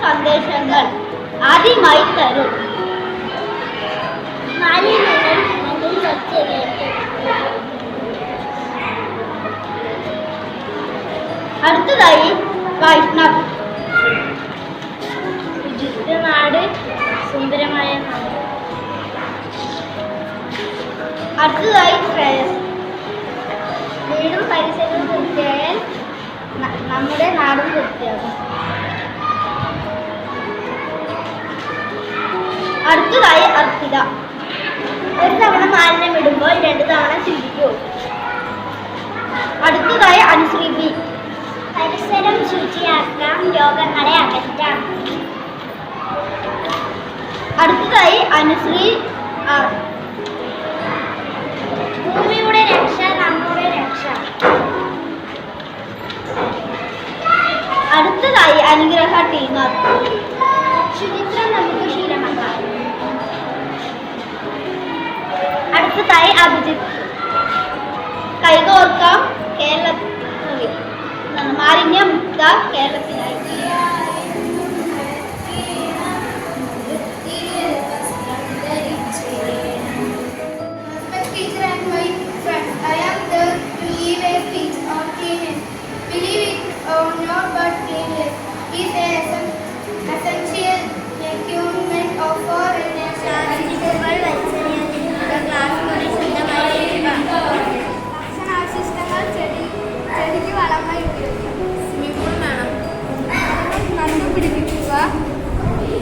സന്ദേശങ്ങൾ ആദ്യമായി തരും. അടുത്തതായി വൈഷ്ണവ്. നാട് സുന്ദരമായ നാട്. അടുത്തതായി ശ്രേയസ്. വീടും പരിസരവും വൃത്തിയായാൽ നമ്മുടെ നാടും വൃത്തിയാകും. അടുത്തതായി അർപ്പിത. ഒരു തവണ മാലിന്യം ഇടുമ്പോൾ 2 തവണ ചിന്തിക്കൂ. അടുത്തതായി അനുശ്രീ ബി. പരിസരം ശുചിയാക്കാം, രോഗങ്ങളെ അകറ്റാം. അടുത്തതായി അനുശ്രീ ആർ. ഭൂമിയുടെ രക്ഷ നമ്മുടെ രക്ഷ. അടുത്തതായി അനുഗ്രഹ ടീനർ. ശുചിത്വം നമുക്ക് ശീലമാക്കാം. അടുത്തതായി അഭിജിത്ത്. കൈകോർക്കാം കേരളത്തിൽ മാലിന്യമുക്ത കേരളത്തിനായി.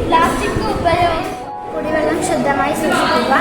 പ്ലാസ്റ്റിക് ഉപയോഗം. കുടിവെള്ളം ശുദ്ധമായി സൂക്ഷിക്കുക.